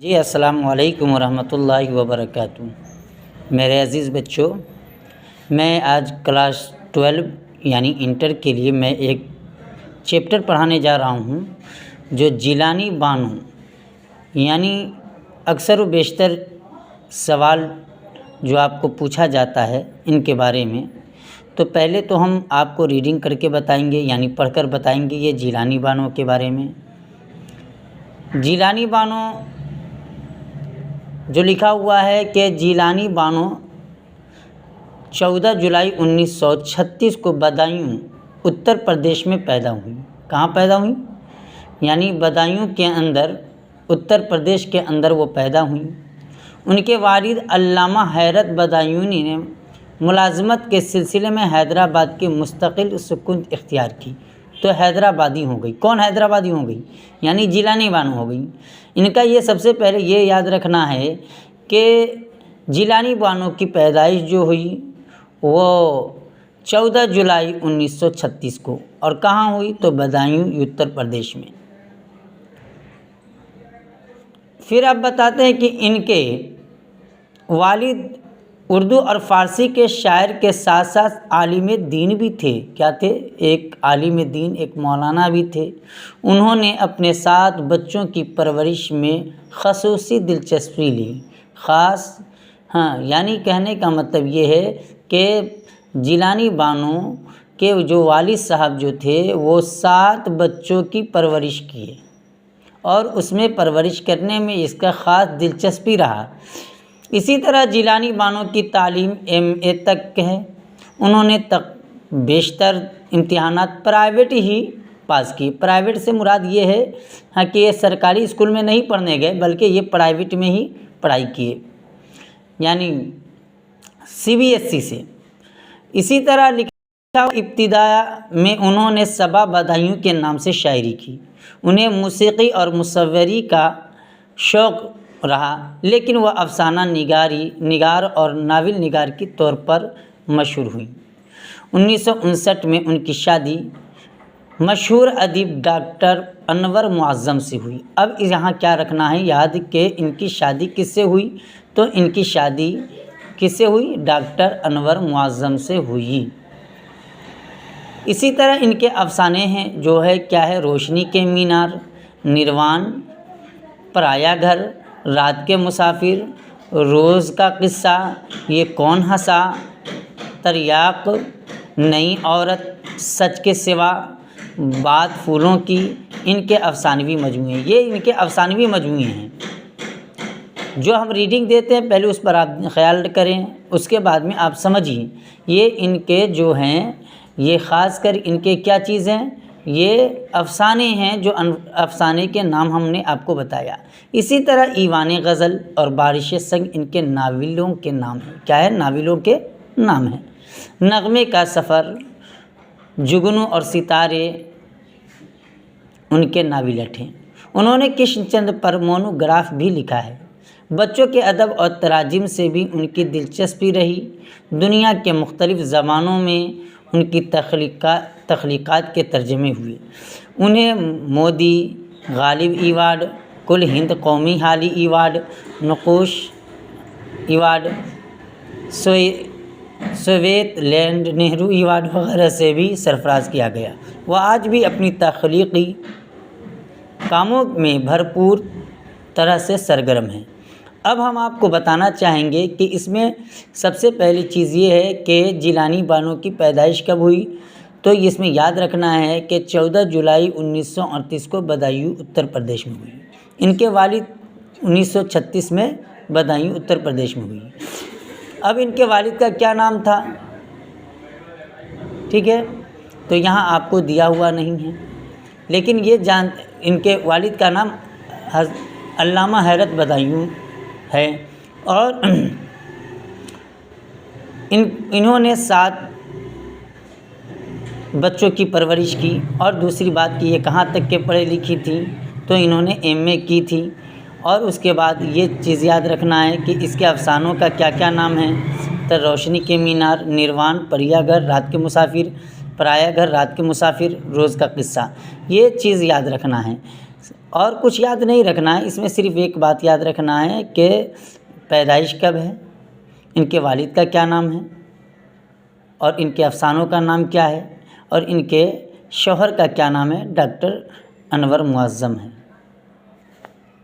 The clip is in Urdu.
جی السلام علیکم ورحمۃ اللہ وبرکاتہ۔ میرے عزیز بچوں، میں آج کلاس 12 یعنی انٹر کے لیے میں ایک چیپٹر پڑھانے جا رہا ہوں جو جیلانی بانو یعنی اکثر و بیشتر سوال جو آپ کو پوچھا جاتا ہے ان کے بارے میں۔ تو پہلے تو ہم آپ کو ریڈنگ کر کے بتائیں گے یعنی پڑھ کر بتائیں گے یہ جیلانی بانو کے بارے میں۔ جیلانی بانو جو لکھا ہوا ہے کہ جیلانی بانو 14 جولائی 1936 کو بدایوں اتر پردیش میں پیدا ہوئی۔ کہاں پیدا ہوئی؟ یعنی بدایوں کے اندر، اتر پردیش کے اندر وہ پیدا ہوئیں۔ ان کے والد علامہ حیرت بدایونی نے ملازمت کے سلسلے میں حیدرآباد کی مستقل سکونت اختیار کی تو حیدرآبادی ہو گئی۔ کون حیدرآبادی ہو گئی؟ یعنی جیلانی بانو ہو گئی۔ ان کا یہ سب سے پہلے یہ یاد رکھنا ہے کہ جیلانی بانو کی پیدائش جو ہوئی وہ 14 جولائی 1936 کو، اور کہاں ہوئی؟ تو بدایوں اتر پردیش میں۔ پھر اب بتاتے ہیں کہ ان کے والد اردو اور فارسی کے شاعر کے ساتھ ساتھ عالم دین بھی تھے۔ کیا تھے؟ ایک عالم دین، ایک مولانا بھی تھے۔ انہوں نے اپنے ساتھ بچوں کی پرورش میں خصوصی دلچسپی لی۔ یعنی کہنے کا مطلب یہ ہے کہ جیلانی بانو کے جو والد صاحب جو تھے وہ 7 بچوں کی پرورش کیے اور اس میں پرورش کرنے میں اس کا خاص دلچسپی رہا۔ اسی طرح جیلانی بانو کی تعلیم MA تک ہے۔ انہوں نے بیشتر امتحانات پرائیویٹ ہی پاس کیے۔ پرائیویٹ سے مراد یہ ہے کہ یہ سرکاری اسکول میں نہیں پڑھنے گئے بلکہ یہ پرائیویٹ میں ہی پڑھائی کیے، یعنی CBSE سے۔ اسی طرح لکھا ابتدا میں انہوں نے صبا بدایوں کے نام سے شاعری کی۔ انہیں موسیقی اور مصوری کا شوق رہا، لیکن وہ افسانہ نگار اور ناول نگار کے طور پر مشہور ہوئیں۔ 1959 میں ان کی شادی مشہور ادیب ڈاکٹر انور معظم سے ہوئی۔ اب یہاں کیا رکھنا ہے یاد کہ ان کی شادی کس سے ہوئی؟ تو ان کی شادی کس سے ہوئی؟ ڈاکٹر انور معظم سے ہوئی۔ اسی طرح ان کے افسانے ہیں جو ہے کیا ہے؟ روشنی کے مینار، نروان، پرایا گھر، رات کے مسافر، روز کا قصہ، یہ کون ہنسا، تریاق، نئی عورت، سچ کے سوا، بات پھولوں کی، ان کے افسانوی مجموعے۔ یہ ان کے افسانوی مجموعے ہیں جو ہم ریڈنگ دیتے ہیں، پہلے اس پر آپ خیال کریں، اس کے بعد میں آپ سمجھیں۔ یہ ان کے جو ہیں یہ خاص کر ان کے کیا چیز ہیں؟ یہ افسانے ہیں جو افسانے کے نام ہم نے آپ کو بتایا۔ اسی طرح ایوان غزل اور بارش سنگ ان کے ناولوں کے نام ہیں۔ کیا ہے؟ ناولوں کے نام ہیں۔ نغمے کا سفر، جگنو اور ستارے ان کے ناولٹ ہیں۔ انہوں نے کشن چندر پر مونوگراف بھی لکھا ہے۔ بچوں کے ادب اور تراجم سے بھی ان کی دلچسپی رہی۔ دنیا کے مختلف زبانوں میں ان کی تخلیقات کے ترجمے ہوئے۔ انہیں مودی غالب ایوارڈ، کل ہند قومی Hali award, Naqoosh award, Soviet land Nehru award وغیرہ سے بھی سرفراز کیا گیا۔ وہ آج بھی اپنی تخلیقی کاموں میں بھرپور طرح سے سرگرم ہیں۔ اب ہم آپ کو بتانا چاہیں گے کہ اس میں سب سے پہلی چیز یہ ہے کہ جیلانی بانو کی پیدائش کب ہوئی؟ تو اس میں یاد رکھنا ہے کہ 14 جولائی 1938 کو بدایوں اتر پردیش میں ہوئی۔ ان کے والد 1936 میں بدایوں اتر پردیش میں ہوئی۔ اب ان کے والد کا کیا نام تھا؟ ٹھیک ہے، تو یہاں آپ کو دیا ہوا نہیں ہے، لیکن یہ ان کے والد کا نام علامہ حیرت بدایوں ہے، اور انہوں نے 7 بچوں کی پرورش کی۔ اور دوسری بات کہ یہ کہاں تک کے پڑھے لکھی تھی؟ تو انہوں نے MA کی تھی۔ اور اس کے بعد یہ چیز یاد رکھنا ہے کہ اس کے افسانوں کا کیا کیا نام ہے؟ تو روشنی کے مینار، نروان، پریا گھر، رات کے مسافر، پرایا گھر، رات کے مسافر، روز کا قصہ، یہ چیز یاد رکھنا ہے۔ اور کچھ یاد نہیں رکھنا ہے، اس میں صرف ایک بات یاد رکھنا ہے کہ پیدائش کب ہے، ان کے والد کا کیا نام ہے، اور ان کے افسانوں کا نام کیا ہے، اور ان کے شوہر کا کیا نام ہے، ڈاکٹر انور معظم ہے۔